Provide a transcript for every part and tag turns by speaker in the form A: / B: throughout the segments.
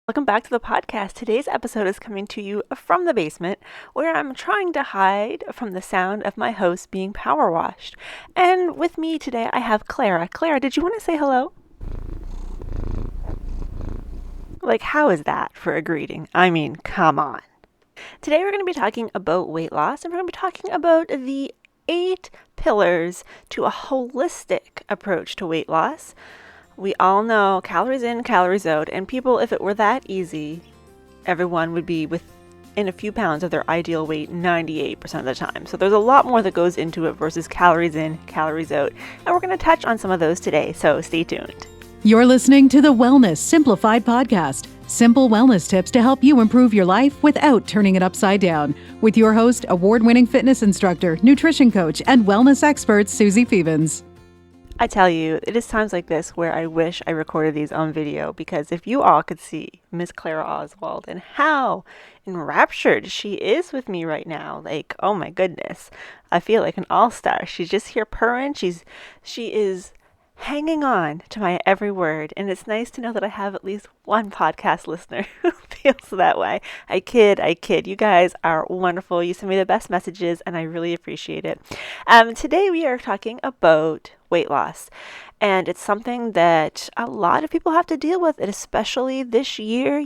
A: Welcome back to the podcast. Today's episode is coming to you from the basement, where I'm trying to hide from the sound of my host being power washed. And with me today, I have Clara. Clara, did you want to say hello? Like, how is that for a greeting? I mean, come on. Today, we're going to be talking about weight loss, and we're going to be talking about the 8 pillars to a holistic approach to weight loss. We all know calories in, calories out, and people, if it were that easy, everyone would be within a few pounds of their ideal weight 98% of the time. So there's a lot more that goes into it versus calories in, calories out. And we're going to touch on some of those today, so stay tuned.
B: You're listening to the Wellness Simplified podcast. Simple wellness tips to help you improve your life without turning it upside down. With your host, award-winning fitness instructor, nutrition coach, and wellness expert, Suzi Phoebens.
A: I tell you, it is times like this where I wish I recorded these on video, because if you all could see Miss Clara Oswald and how enraptured she is with me right now, like, oh my goodness, I feel like an all-star. She's just here purring. She is hanging on to my every word, and it's nice to know that I have at least one podcast listener who feels that way. I kid. You guys are wonderful. You send me the best messages, and I really appreciate it. Today we are talking about weight loss, and it's something that a lot of people have to deal with, especially this year,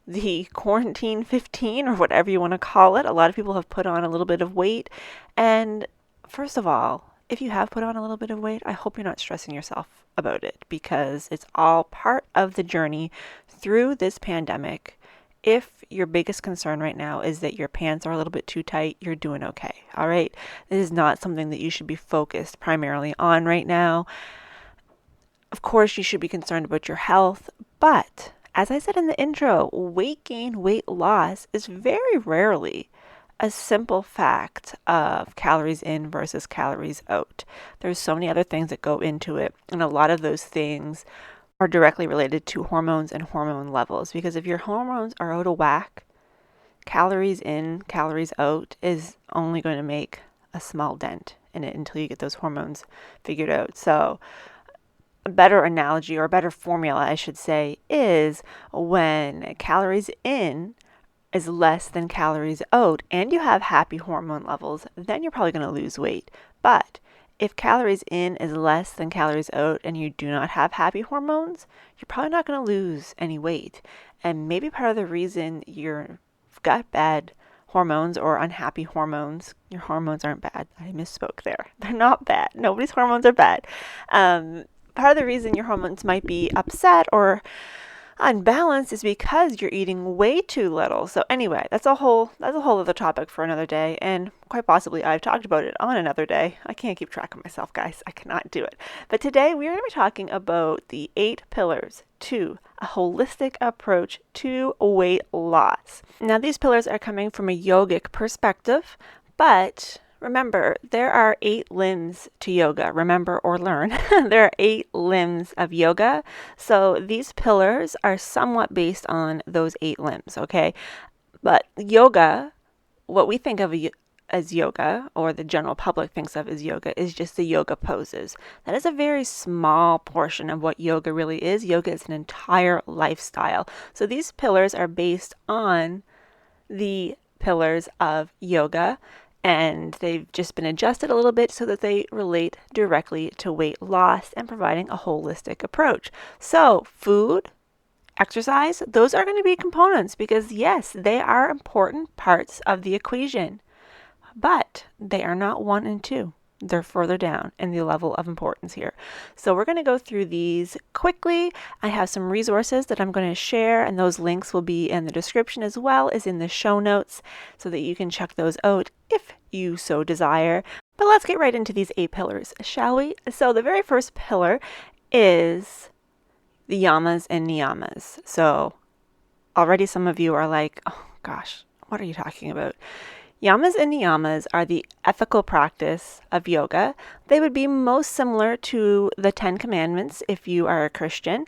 A: the quarantine 15 or whatever you want to call it. A lot of people have put on a little bit of weight, and first of all, if you have put on a little bit of weight, I hope you're not stressing yourself about it, because it's all part of the journey through this pandemic. If your biggest concern right now is that your pants are a little bit too tight, you're doing okay. All right. This is not something that you should be focused primarily on right now. Of course, you should be concerned about your health, but as I said in the intro, weight gain, weight loss is very rarely a simple fact of calories in versus calories out. There's so many other things that go into it, and a lot of those things are directly related to hormones and hormone levels, because if your hormones are out of whack, calories in, calories out is only going to make a small dent in it until you get those hormones figured out. So a better analogy, or a better formula, I should say, is when calories in is less than calories out and you have happy hormone levels, then you're probably going to lose weight. But if calories in is less than calories out and you do not have happy hormones, you're probably not going to lose any weight. And maybe part of the reason you've got bad hormones or unhappy hormones, your hormones aren't bad. I misspoke there. They're not bad. Nobody's hormones are bad. Part of the reason your hormones might be upset or unbalanced is because you're eating way too little. So anyway, that's a whole other topic for another day, and quite possibly I've talked about it on another day. I can't keep track of myself, guys. I cannot do it. But today we are going to be talking about the 8 pillars to a holistic approach to weight loss. Now, these pillars are coming from a yogic perspective, but remember, there are 8 limbs to yoga. Remember or learn. There are 8 limbs of yoga. So these pillars are somewhat based on those 8 limbs, okay? But yoga, what we think of as yoga, or the general public thinks of as yoga, is just the yoga poses. That is a very small portion of what yoga really is. Yoga is an entire lifestyle. So these pillars are based on the pillars of yoga, and they've just been adjusted a little bit so that they relate directly to weight loss and providing a holistic approach. So food, exercise, those are going to be components, because yes, they are important parts of the equation, but they are not 1 and 2. They're further down in the level of importance here. So we're going to go through these quickly. I have some resources that I'm going to share, and those links will be in the description as well as in the show notes, so that you can check those out if you so desire. But let's get right into these 8 pillars, shall we? So the very first pillar is the yamas and niyamas. So already some of you are like, oh gosh, what are you talking about? Yamas and niyamas are the ethical practice of yoga. They would be most similar to the Ten Commandments if you are a Christian.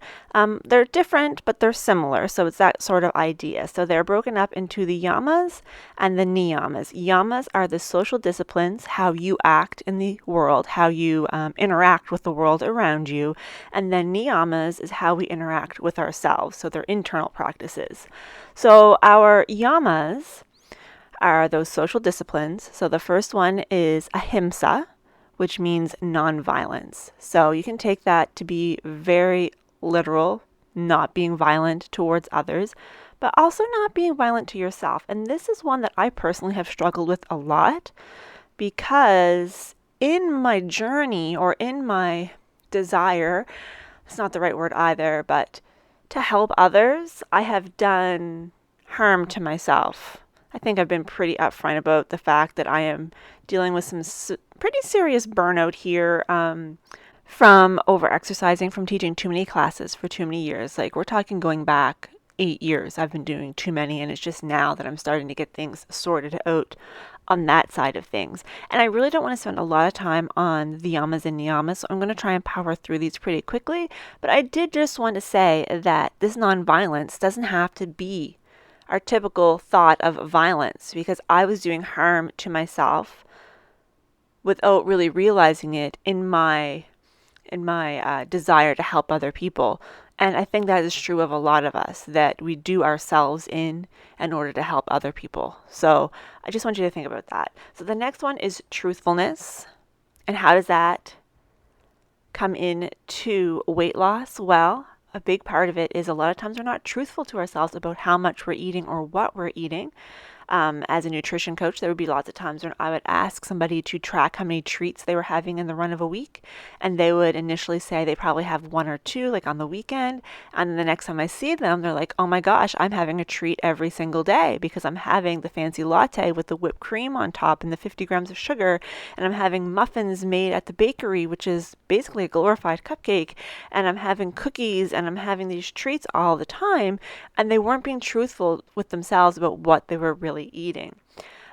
A: They're different, but they're similar, so it's that sort of idea. So they're broken up into the yamas and the niyamas. Yamas are the social disciplines, how you act in the world, how you interact with the world around you. And then niyamas is how we interact with ourselves, so they're internal practices. So our yamas are those social disciplines. So the first one is ahimsa, which means nonviolence. So you can take that to be very literal, not being violent towards others, but also not being violent to yourself. And this is one that I personally have struggled with a lot because in my journey or in my desire, it's not the right word either, but to help others, I have done harm to myself. I think I've been pretty upfront about the fact that I am dealing with some pretty serious burnout here from over-exercising, from teaching too many classes for too many years. Like, we're talking going back 8 years. I've been doing too many, and it's just now that I'm starting to get things sorted out on that side of things. And I really don't want to spend a lot of time on the yamas and niyamas, so I'm going to try and power through these pretty quickly. But I did just want to say that this nonviolence doesn't have to be our typical thought of violence, because I was doing harm to myself without really realizing it in my desire to help other people. And I think that is true of a lot of us, that we do ourselves in order to help other people. So I just want you to think about that. So the next one is truthfulness. And how does that come in to weight loss? Well, a big part of it is a lot of times we're not truthful to ourselves about how much we're eating or what we're eating. As a nutrition coach, there would be lots of times when I would ask somebody to track how many treats they were having in the run of a week, and they would initially say they probably have one or two, like on the weekend, and then the next time I see them, they're like, oh my gosh, I'm having a treat every single day because I'm having the fancy latte with the whipped cream on top and the 50 grams of sugar, and I'm having muffins made at the bakery, which is basically a glorified cupcake, and I'm having cookies, and I'm having these treats all the time, and they weren't being truthful with themselves about what they were really eating.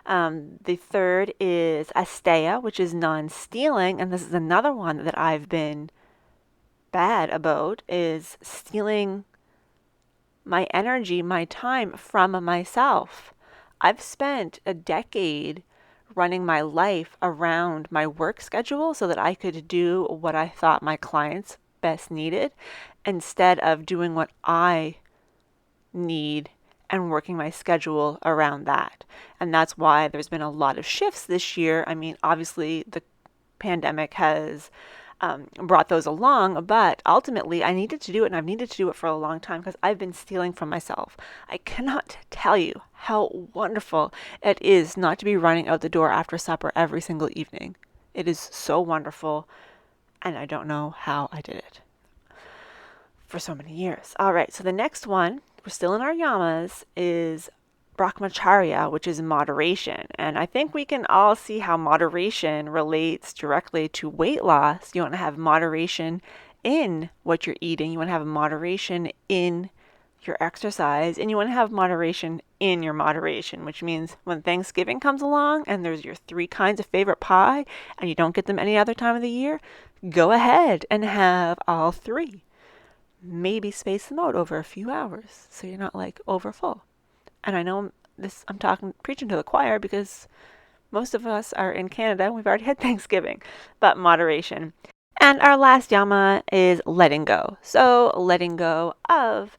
A: The third is asteya, which is non-stealing, and this is another one that I've been bad about, is stealing my energy, my time from myself. I've spent a decade running my life around my work schedule so that I could do what I thought my clients best needed instead of doing what I need and working my schedule around that. And that's why there's been a lot of shifts this year. I mean, obviously the pandemic has brought those along, but ultimately I needed to do it, and I've needed to do it for a long time because I've been stealing from myself. I cannot tell you how wonderful it is not to be running out the door after supper every single evening. It is so wonderful, and I don't know how I did it for so many years. All right, so the next one, we're still in our yamas, is brahmacharya, which is moderation. And I think we can all see how moderation relates directly to weight loss. You want to have moderation in what you're eating. You want to have moderation in your exercise, and you want to have moderation in your moderation, which means when Thanksgiving comes along and there's your 3 kinds of favorite pie and you don't get them any other time of the year, go ahead and have all 3. Maybe space them out over a few hours so you're not like over full. And I know I'm preaching to the choir because most of us are in Canada and we've already had Thanksgiving, but moderation. And our last yama is letting go. So letting go of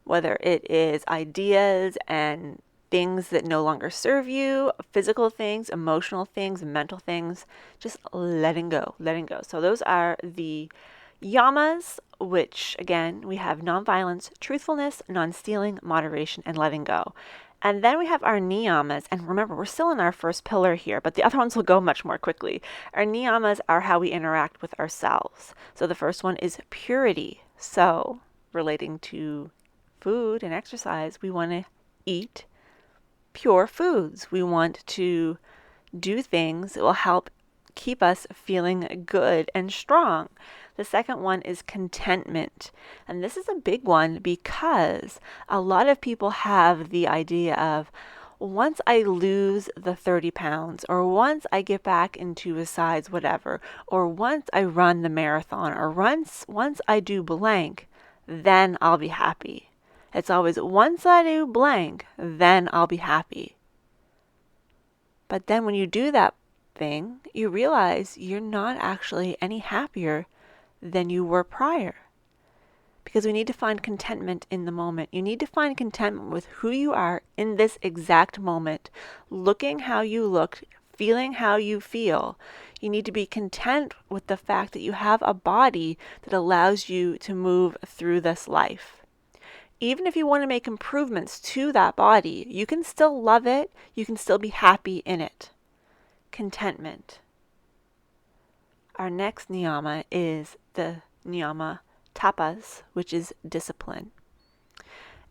A: whether it is ideas and things that no longer serve you, physical things, emotional things, mental things, just letting go. So those are the yamas, which again, we have nonviolence, truthfulness, non-stealing, moderation, and letting go. And then we have our niyamas, and remember, we're still in our first pillar here, but the other ones will go much more quickly. Our niyamas are how we interact with ourselves. So the first one is purity. So relating to food and exercise, we want to eat pure foods. We want to do things that will help keep us feeling good and strong. The second one is contentment. And this is a big one because a lot of people have the idea of, once I lose the 30 pounds, or once I get back into a size whatever, or once I run the marathon, or once I do blank, then I'll be happy. It's always once I do blank, then I'll be happy. But then when you do that thing, you realize you're not actually any happier than you were prior. Because we need to find contentment in the moment. You need to find contentment with who you are in this exact moment, looking how you look, feeling how you feel. You need to be content with the fact that you have a body that allows you to move through this life. Even if you want to make improvements to that body, you can still love it. You can still be happy in it. Contentment. Our next niyama is the niyama tapas, which is discipline.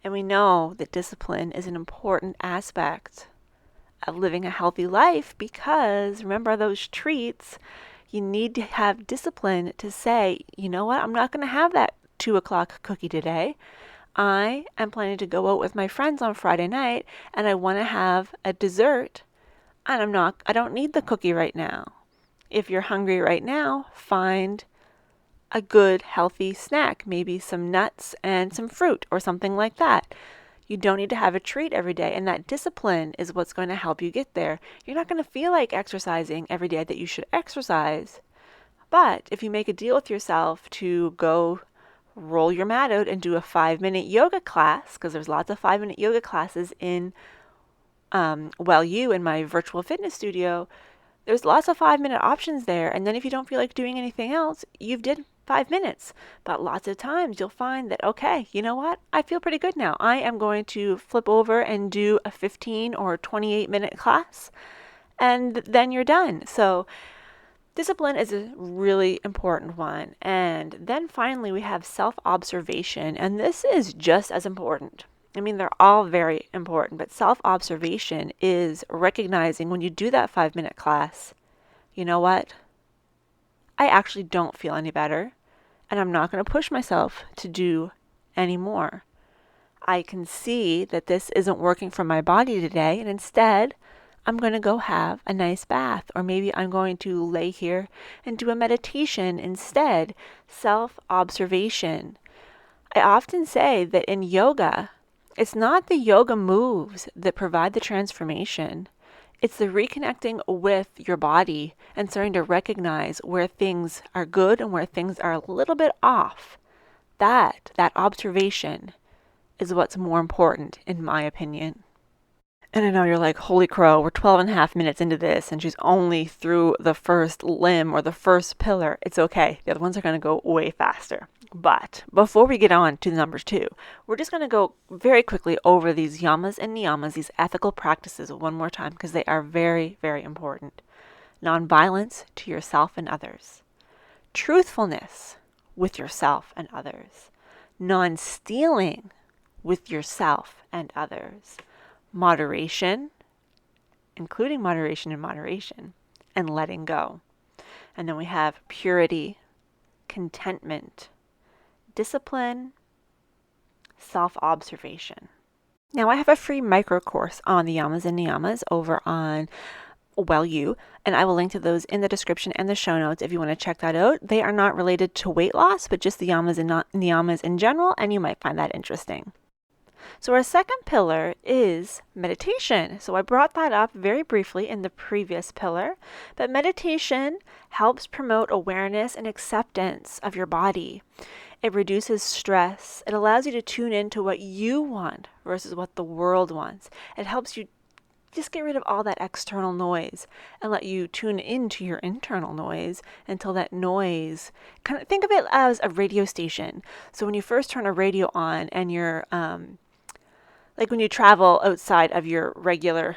A: And we know that discipline is an important aspect of living a healthy life because, remember those treats, you need to have discipline to say, you know what, I'm not going to have that 2 o'clock cookie today. I am planning to go out with my friends on Friday night and I want to have a dessert and I don't need the cookie right now. If you're hungry right now, find a good healthy snack, maybe some nuts and some fruit or something like that. You don't need to have a treat every day, and that discipline is what's going to help you get there. You're not going to feel like exercising every day that you should exercise, but if you make a deal with yourself to go roll your mat out and do a 5-minute yoga class, because there's lots of 5-minute yoga classes in in my virtual fitness studio, there's lots of 5-minute options there. And then if you don't feel like doing anything else, you've did 5 minutes. But lots of times you'll find that, okay, you know what? I feel pretty good now. I am going to flip over and do a 15 or 28-minute class. And then you're done. So discipline is a really important one. And then finally we have self-observation. And this is just as important. I mean, they're all very important, but self-observation is recognizing when you do that 5-minute class, you know what? I actually don't feel any better, and I'm not going to push myself to do any more. I can see that this isn't working for my body today, and instead, I'm going to go have a nice bath, or maybe I'm going to lay here and do a meditation instead. Self-observation. I often say that in yoga, it's not the yoga moves that provide the transformation. It's the reconnecting with your body and starting to recognize where things are good and where things are a little bit off. That observation is what's more important, in my opinion. And I know you're like, holy crow, we're 12 and a half minutes into this and she's only through the first limb or the first pillar. It's okay. The other ones are going to go way faster. But before we get on to the numbers 2, we're just going to go very quickly over these yamas and niyamas, these ethical practices one more time because they are very, very important. Nonviolence to yourself and others. Truthfulness with yourself and others. Non-stealing with yourself and others. Moderation, including moderation and moderation, and letting go. And then we have purity, contentment, discipline, self-observation. Now I have a free micro course on the yamas and niyamas over on You, and I will link to those in the description and the show notes if you want to check that out. They are not related to weight loss, but just the yamas and niyamas in general, and you might find that interesting. So our second pillar is meditation. So I brought that up very briefly in the previous pillar, but meditation helps promote awareness and acceptance of your body. It reduces stress. It allows you to tune into what you want versus what the world wants. It helps you just get rid of all that external noise and let you tune into your internal noise until that noise, kind of think of it as a radio station. So when you first turn a radio on and you're like when you travel outside of your regular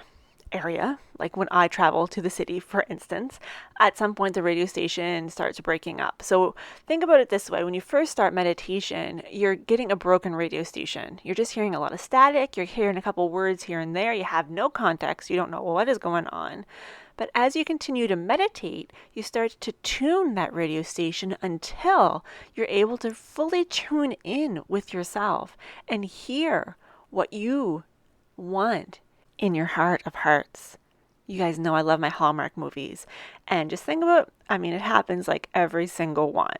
A: area, like when I travel to the city, for instance, at some point the radio station starts breaking up. So think about it this way. When you first start meditation, you're getting a broken radio station. You're just hearing a lot of static. You're hearing a couple words here and there. You have no context. You don't know what is going on. But as you continue to meditate, you start to tune that radio station until you're able to fully tune in with yourself and hear what you want in your heart of hearts. You guys know I love my Hallmark movies. And just think about, it happens like every single one,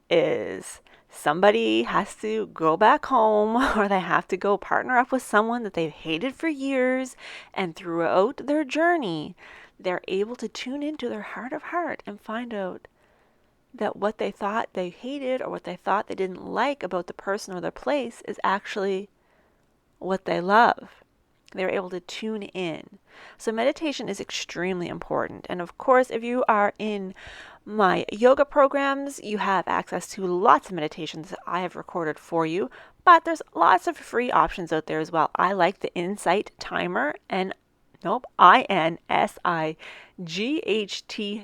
A: is somebody has to go back home or they have to go partner up with someone that they've hated for years. And throughout their journey, they're able to tune into their heart of heart and find out that what they thought they hated or what they thought they didn't like about the person or the place is actually what they love. They're able to tune in. So meditation is extremely important. And of course, if you are in my yoga programs, you have access to lots of meditations that I have recorded for you, but there's lots of free options out there as well. I like the Insight Timer, and INSIGHT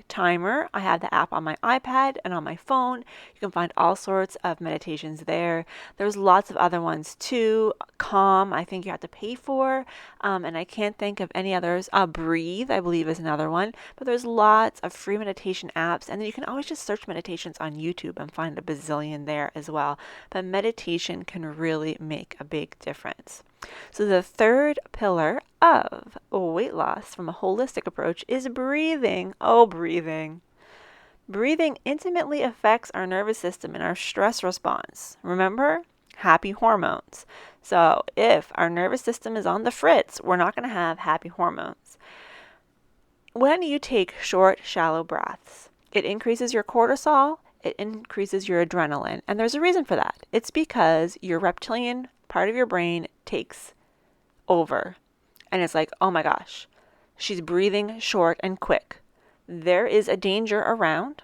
A: timer. I have the app on my iPad and on my phone. You can find all sorts of meditations there. There's lots of other ones too. Calm, I think you have to pay for. And I can't think of any others. Breathe, I believe, is another one. But there's lots of free meditation apps. And then you can always just search meditations on YouTube and find a bazillion there as well. But meditation can really make a big difference. So the third pillar of weight loss from a holistic approach is breathing. Oh, breathing. Breathing intimately affects our nervous system and our stress response. Remember? Happy hormones. So if our nervous system is on the fritz, we're not going to have happy hormones. When you take short, shallow breaths, it increases your cortisol, it increases your adrenaline. And there's a reason for that. It's because your reptilian part of your brain takes over. And it's like, oh my gosh, she's breathing short and quick. There is a danger around.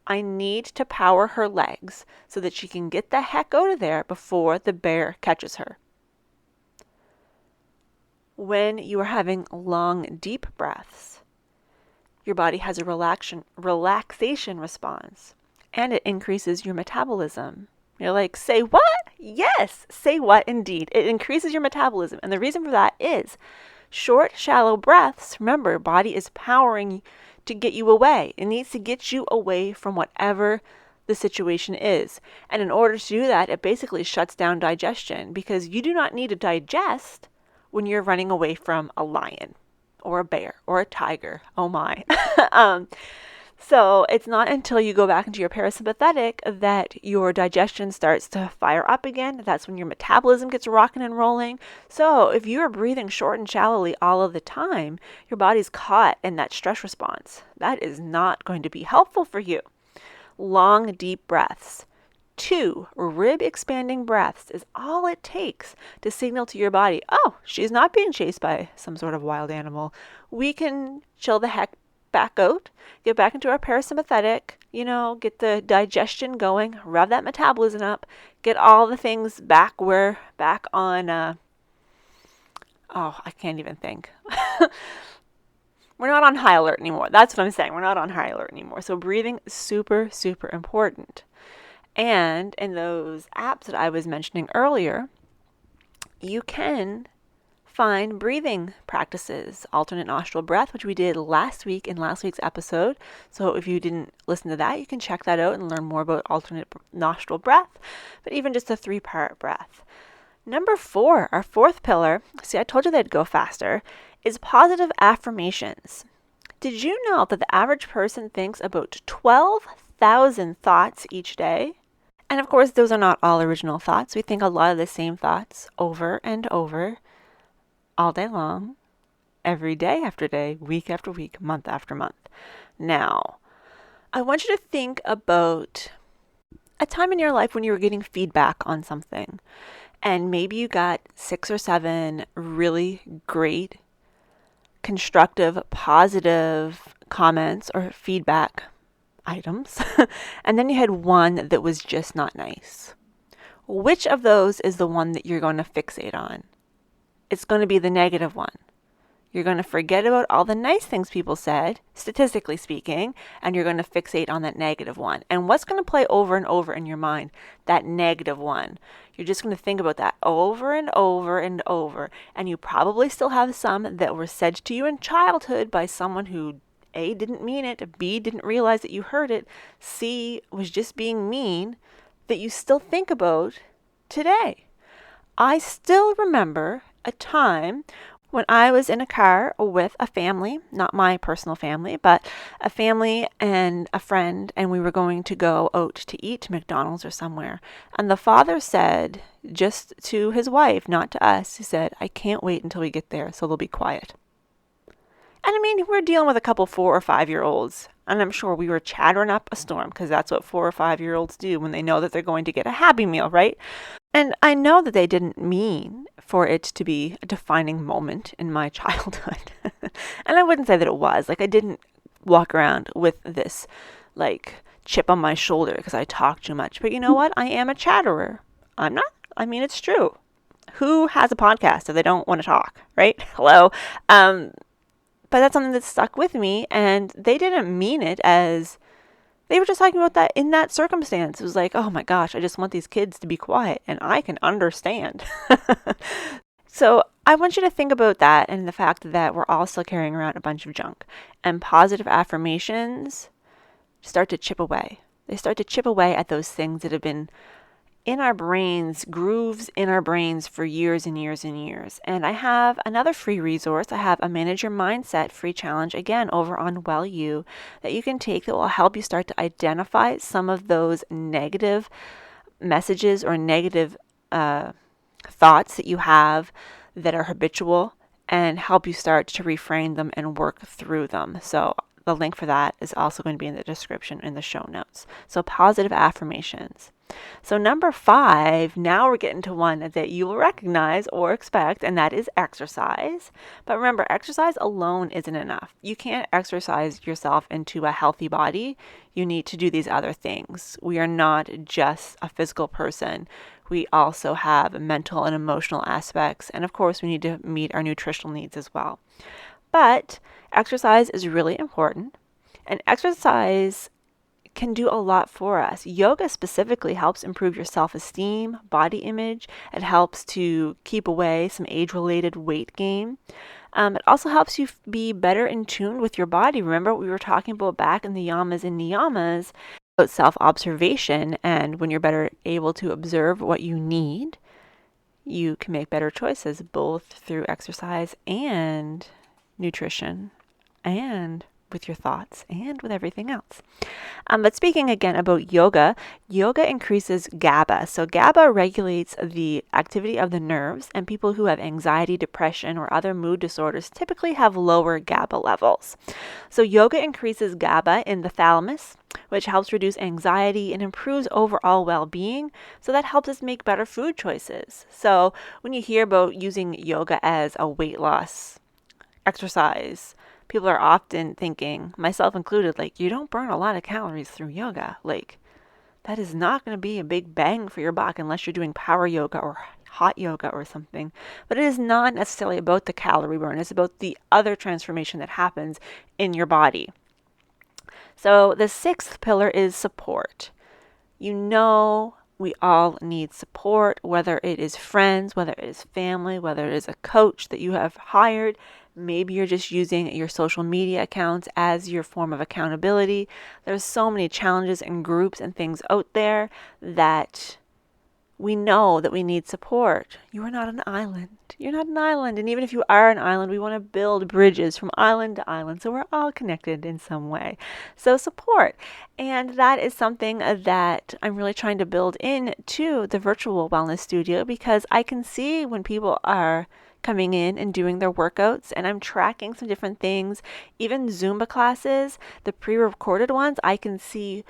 A: I need to power her legs so that she can get the heck out of there before the bear catches her. When you are having long, deep breaths, your body has a relaxation response, and it increases your metabolism. You're like, say what? Yes, say what indeed. It increases your metabolism. And the reason for that is short, shallow breaths. Remember, body is powering to get you away. It needs to get you away from whatever the situation is. And in order to do that, it basically shuts down digestion, because you do not need to digest when you're running away from a lion or a bear or a tiger. Oh my. So it's not until you go back into your parasympathetic that your digestion starts to fire up again. That's when your metabolism gets rocking and rolling. So if you are breathing short and shallowly all of the time, your body's caught in that stress response. That is not going to be helpful for you. Long, deep breaths. 2 rib expanding breaths is all it takes to signal to your body, oh, she's not being chased by some sort of wild animal. We can chill the heck back out, get back into our parasympathetic, get the digestion going, rev that metabolism up, get all the things back on, I can't even think. We're not on high alert anymore. That's what I'm saying. We're not on high alert anymore. So breathing is super, super important. And in those apps that I was mentioning earlier, you can find breathing practices, alternate nostril breath, which we did last week in last week's episode. So if you didn't listen to that, you can check that out and learn more about alternate nostril breath, but even just a 3-part breath. Number 4, our 4th pillar, see, I told you they'd go faster, is positive affirmations. Did you know that the average person thinks about 12,000 thoughts each day? And of course, those are not all original thoughts. We think a lot of the same thoughts over and over, all day long, every day after day, week after week, month after month. Now, I want you to think about a time in your life when you were getting feedback on something, and maybe you got 6 or 7 really great, constructive, positive comments or feedback items, and then you had one that was just not nice. Which of those is the one that you're going to fixate on? It's going to be the negative one. You're going to forget about all the nice things people said, statistically speaking, and you're going to fixate on that negative one. And what's going to play over and over in your mind? That negative one. You're just going to think about that over and over and over. And you probably still have some that were said to you in childhood by someone who A, didn't mean it, B, didn't realize that you heard it, C, was just being mean, that you still think about today. I still remember a time When I was in a car with a family, not my personal family, but a family and a friend, and we were going to go out to eat McDonald's or somewhere, and the father said, just to his wife, not to us, he said, "I can't wait until we get there, so they'll be quiet." And I mean, we're dealing with a couple 4 or 5 year olds, and I'm sure we were chattering up a storm because that's what 4 or 5 year olds do when they know that they're going to get a Happy Meal, right? And I know that they didn't mean for it to be a defining moment in my childhood. And I wouldn't say that it was. Like, I didn't walk around with this, like, chip on my shoulder because I talk too much. But you know what? I am a chatterer. I'm not. I mean, it's true. Who has a podcast if they don't want to talk, right? Hello. But that's something that stuck with me, and they didn't mean it as they were just talking about that in that circumstance. It was like, oh my gosh, I just want these kids to be quiet, and I can understand. So I want you to think about that and the fact that we're all still carrying around a bunch of junk. And positive affirmations start to chip away. They start to chip away at those things that have been in our brains, grooves in our brains for years and years and years. And I have another free resource. I have a Manage Your Mindset free challenge, again, over on Well You, that you can take that will help you start to identify some of those negative messages or negative thoughts that you have that are habitual and help you start to reframe them and work through them. So the link for that is also going to be in the description in the show notes. So positive affirmations. So number 5, now we're getting to one that you will recognize or expect, and that is exercise. But remember, exercise alone isn't enough. You can't exercise yourself into a healthy body. You need to do these other things. We are not just a physical person. We also have mental and emotional aspects. And of course, we need to meet our nutritional needs as well. But exercise is really important. And exercise can do a lot for us. Yoga specifically helps improve your self-esteem, body image. It helps to keep away some age-related weight gain. It also helps you be better in tune with your body. Remember what we were talking about back in the Yamas and Niyamas about self-observation, and when you're better able to observe what you need, you can make better choices both through exercise and nutrition and with your thoughts and with everything else. But speaking again about yoga, yoga increases GABA. So GABA regulates the activity of the nerves, and people who have anxiety, depression, or other mood disorders typically have lower GABA levels. So yoga increases GABA in the thalamus, which helps reduce anxiety and improves overall well-being. So that helps us make better food choices. So when you hear about using yoga as a weight loss exercise, people are often thinking, myself included, like, you don't burn a lot of calories through yoga. Like, that is not going to be a big bang for your buck unless you're doing power yoga or hot yoga or something. But it is not necessarily about the calorie burn. It's about the other transformation that happens in your body. So the 6th pillar is support. You know, we all need support, whether it is friends, whether it is family, whether it is a coach that you have hired. Maybe you're just using your social media accounts as your form of accountability. There's so many challenges and groups and things out there that we know that we need support. You are not an island. You're not an island. And even if you are an island, we want to build bridges from island to island. So we're all connected in some way. So support. And that is something that I'm really trying to build into the virtual wellness studio, because I can see when people are coming in and doing their workouts, and I'm tracking some different things. Even Zumba classes, the pre-recorded ones, I can see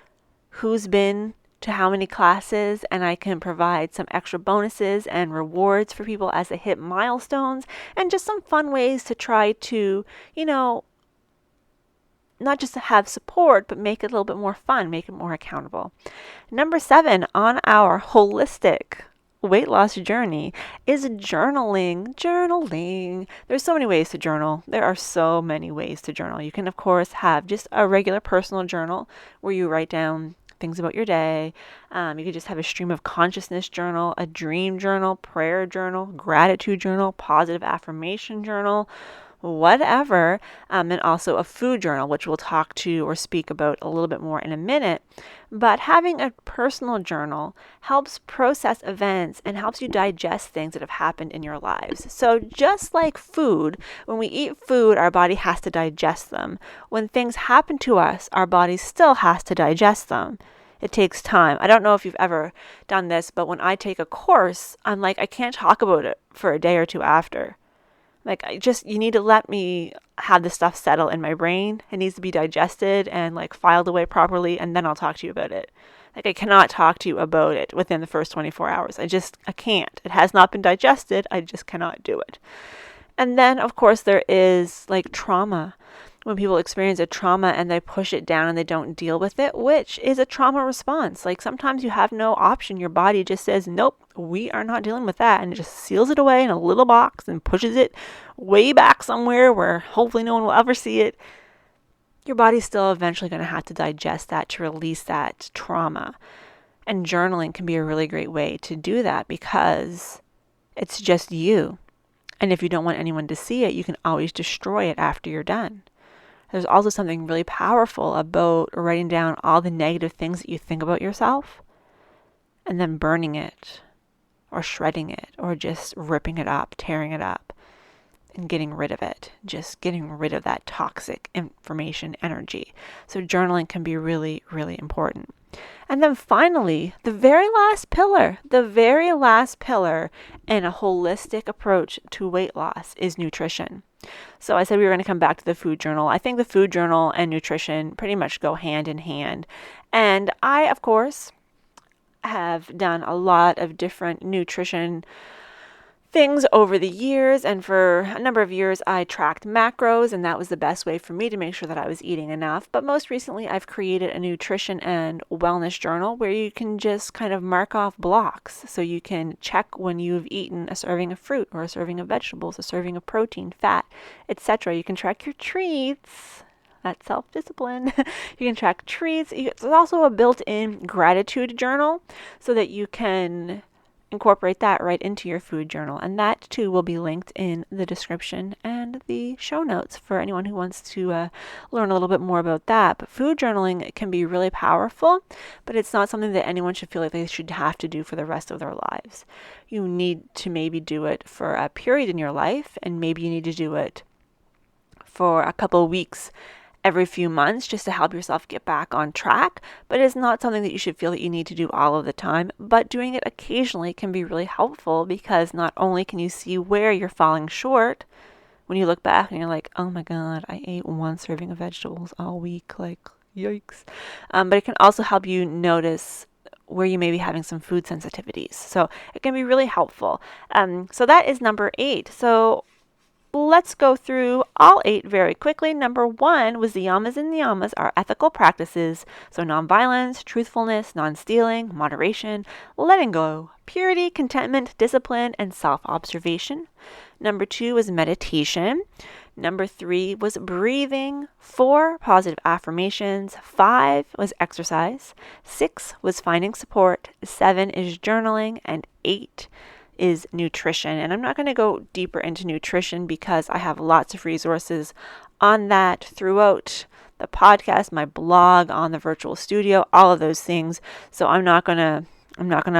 A: who's been to how many classes, and I can provide some extra bonuses and rewards for people as they hit milestones, and just some fun ways to try to, not just to have support, but make it a little bit more fun, make it more accountable. Number 7 on our holistic weight loss journey is journaling. Journaling. There's so many ways to journal. There are so many ways to journal. You can, of course, have just a regular personal journal where you write down things about your day. You could just have a stream of consciousness journal, a dream journal, prayer journal, gratitude journal, positive affirmation journal, whatever, and also a food journal, which we'll talk to or speak about a little bit more in a minute. But having a personal journal helps process events and helps you digest things that have happened in your lives. So just like food, when we eat food, our body has to digest them. When things happen to us, our body still has to digest them. It takes time. I don't know if you've ever done this, but when I take a course, I'm like, I can't talk about it for a day or two after. Like, you need to let me have this stuff settle in my brain. It needs to be digested and like filed away properly, and then I'll talk to you about it. Like, I cannot talk to you about it within the first 24 hours. I can't. It has not been digested. I just cannot do it. And then, of course, there is like trauma. When people experience a trauma and they push it down and they don't deal with it, which is a trauma response. Like, sometimes you have no option. Your body just says, nope, we are not dealing with that. And it just seals it away in a little box and pushes it way back somewhere where hopefully no one will ever see it. Your body's still eventually going to have to digest that to release that trauma. And journaling can be a really great way to do that because it's just you. And if you don't want anyone to see it, you can always destroy it after you're done. There's also something really powerful about writing down all the negative things that you think about yourself and then burning it or shredding it or just ripping it up, tearing it up and getting rid of it. Just getting rid of that toxic information energy. So journaling can be really, really important. And then finally, the very last pillar in a holistic approach to weight loss is nutrition. So I said we were going to come back to the food journal. I think the food journal and nutrition pretty much go hand in hand. And I, of course, have done a lot of different nutrition things over the years, and for a number of years I tracked macros, and that was the best way for me to make sure that I was eating enough. But most recently I've created a nutrition and wellness journal where you can just kind of mark off blocks, so you can check when you've eaten a serving of fruit or a serving of vegetables, a serving of protein, fat, etc. You can track your treats. That's self-discipline. You can track treats. There's also a built-in gratitude journal so that you can incorporate that right into your food journal. And that too will be linked in the description and the show notes for anyone who wants to learn a little bit more about that. But food journaling can be really powerful, but it's not something that anyone should feel like they should have to do for the rest of their lives. You need to maybe do it for a period in your life, and maybe you need to do it for a couple of weeks every few months just to help yourself get back on track. But it's not something that you should feel that you need to do all of the time, but doing it occasionally can be really helpful, because not only can you see where you're falling short when you look back and you're like, oh my God, I ate one serving of vegetables all week, like yikes. But it can also help you notice where you may be having some food sensitivities. So it can be really helpful. So that is number 8. So let's go through all 8 very quickly. Number 1 was the yamas and niyamas are ethical practices. So nonviolence, truthfulness, non-stealing, moderation, letting go, purity, contentment, discipline, and self-observation. Number 2 was meditation. Number 3 was breathing. 4, positive affirmations. 5 was exercise. 6 was finding support. 7 is journaling. And 8 is nutrition. And I'm not going to go deeper into nutrition because I have lots of resources on that throughout the podcast, my blog, on the virtual studio, all of those things. So I'm not going to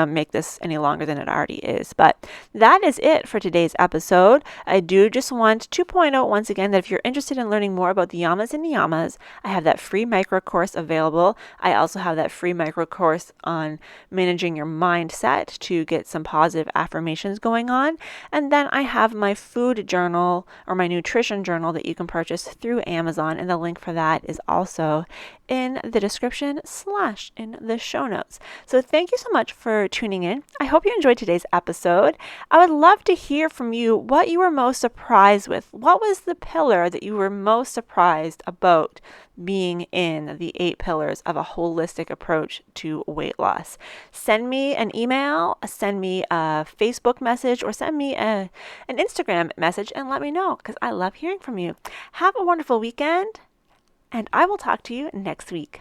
A: make this any longer than it already is. But that is it for today's episode. I do just want to point out once again that if you're interested in learning more about the yamas and niyamas, I have that free micro course available. I also have that free micro course on managing your mindset to get some positive affirmations going on. And then I have my food journal or my nutrition journal that you can purchase through Amazon. And the link for that is also in the description / in the show notes. So thank you so much for tuning in. I hope you enjoyed today's episode. I would love to hear from you what you were most surprised with. What was the pillar that you were most surprised about being in the 8 pillars of a holistic approach to weight loss? Send me an email, send me a Facebook message, or send me an Instagram message and let me know, because I love hearing from you. Have a wonderful weekend, and I will talk to you next week.